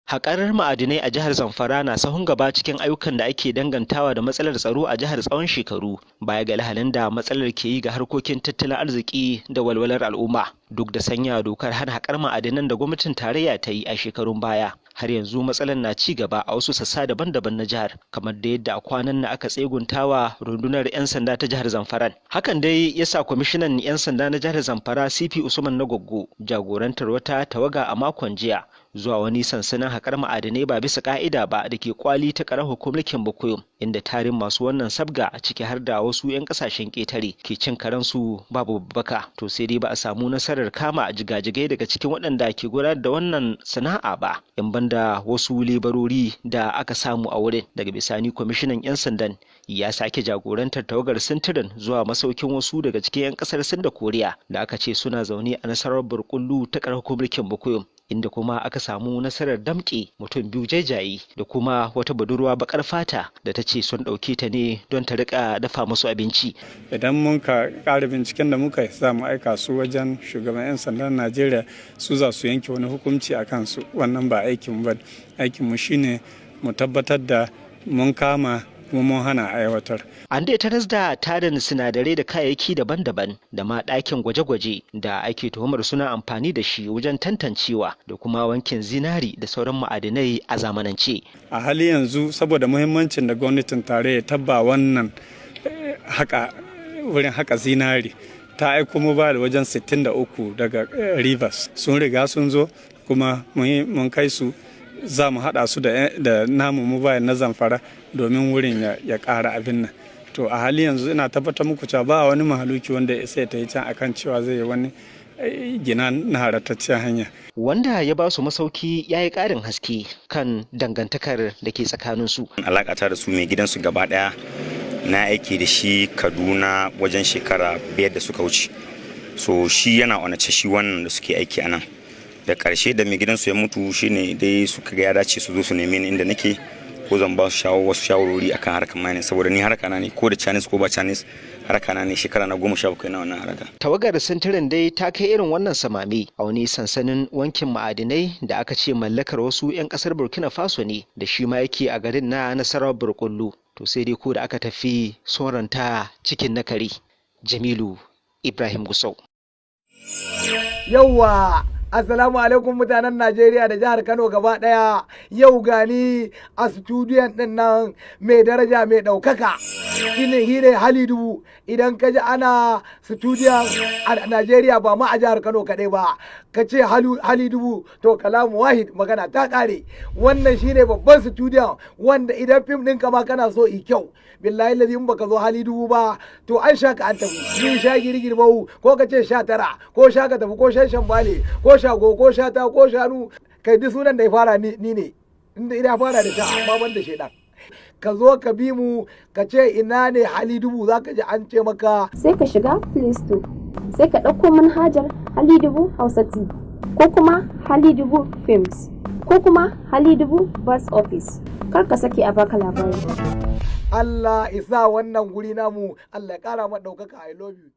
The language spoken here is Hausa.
Haƙar ma'adinai a jihar Zamfara na sahun gaba cikin ayyukan da ake dangantawa da matsalar tsaro a jihar tsawon shekaru, baya ga lahalin da matsalar ke yi ga harkokin tattalin arziki da walwalar al'umma. Duk da sanya dokar hana haƙar ma'adinan da gwamnatin tarayya ta yi a shekarun baya, har yanzu matsalar na ci gaba a wasu sassa daban-daban na jihar, kamar da yadda a kwanan nan aka tseguntawa rundunar 'yan sanda ta jihar Zamfara. Hakan dai ya sa kwamishinan 'yan sanda na jihar Zamfara CP Usman Nagoggo jagorantar wata tawaga a makon jiya zuwa wani sansanin haƙar ma'adinai ba bisa ƙa'ida ba da ke kwali ta ƙarar hukumar Bukuyum, inda tarin masu wannan sabga a ciki har da wasu 'yan ƙasashen ƙetare ke cin karensu babu babbaka. To sai dai ba a samu nasarar kama jigajigai daga cikin waɗanda ke gudanar da wannan sana'a ba, in banda wasu lebarori da aka samu a wurin. Daga bisani kwamishinan 'yan sandan ya sake jagorantar tawagar sintirin zuwa masaukin wasu daga cikin 'yan ƙasar Sin da Koriya da aka ce suna zaune a nasarar Burkullu ta ƙarar hukumar Bukuyum, inda kuma aka samu nasarar damƙe mutum biyu jajaye da kuma wata budurwa baƙar fata da ta ce sun ɗauke ta ne don ta riƙa dafa musu abinci. Idan mun ka ƙara binciken da muka yi za mu aika su wajen shugaban 'yan sandan Najeriya, su za su yanke wani hukunci a kansu. Wannan ba aikin ba, aikinmu shine mu tabbatar da mun kama kuma mun hana aiwatar. An dai taras da tarin sinadarai da kayayyaki daban-daban da ma ɗakin gwaje-gwaje da ake tuhumar suna amfani da shi wajen tantancewa da kuma wankin zinari da sauran ma'adinai a zamanance. A hali yanzu saboda muhimmancin da gwamnatin tarayya tabba wannan wurin haka zinari, ta aiko mobile wajen 63 daga Rivers sun riga sun zo kuma mun kai su, za mu haɗa su da namu mobile na Zamfara domin wurin ya ƙara abin nan. To a hali yanzu ina tabbatar muku cewa ba wani mahaluki wanda ya isa ta yi can akan cewa zai yi wani gina na haratacciyar hanya. Wanda ya ba su masauki ya yi ƙarin haske kan dangantakar da ke tsakaninsu. Alaƙata da su mai gidansu gaba ɗaya na aiki da shi Kaduna wajen shekara 5 da suka wuce. So shi yana onace shi wannan da suke aiki a nan. Da ƙarshe da mai gidansu ya mutu shine dai suka ga ya dace su zo su neme ni inda nake, ko zan ba su wasu shawarwari akan harkar mining, saboda ni harka na ne ko da Chinese ko ba Chinese, harka na ne shekara na 17 na wannan harka. Tawagar sintirin dai ta kai irin wannan samami a wani sansanin wankin ma'adinai da aka ce mallakar wasu 'yan kasar Burkina Faso ne da shi ma yake a garin na Nasarar Burkullu. To sai dai ko da aka tafi soranta cikin nakari. Jamilu Ibrahim Gusau. Yawwa! Assalamu alaikum mutanen Najeriya da jihar Kano gaba ɗaya. Yau gani a studiyon ɗin nan mai daraja mai ɗaukaka. Shine hire hali dubu. Idan ka ji ana studiyon a Najeriya ba ma a jihar Kano kaɗai ba, ka ce hali dubu to kalamu wahid, magana ta ƙare. Wannan shine babban studiyon wanda idan fim ɗin ka ma kana so i kyau, billahi lazi in baka zo hali dubu ba to an sha ka an tafi. Ni sha girgir bahu, ko ka ce 19, ko sha ka tafi, ko shan shambale, ko shago, ko shata, ko shanu, kai duk sunan da ya fara ni ne, inda ina fara da sha amma ban da shaidan. Ka zo ka bi mu ka ce ina ne hali dubu, za ka ji an ce maka sai ka shiga Play Store, sai ka ɗauko manhajar Hali Dubu Hausa TV, ko kuma Hali Dubu Films, ko kuma Hali Dubu Bus Office. Kar ka sake a baka labari. Allah isa wannan guri namu, Allah ya ƙara ma ɗaukaka. I love you.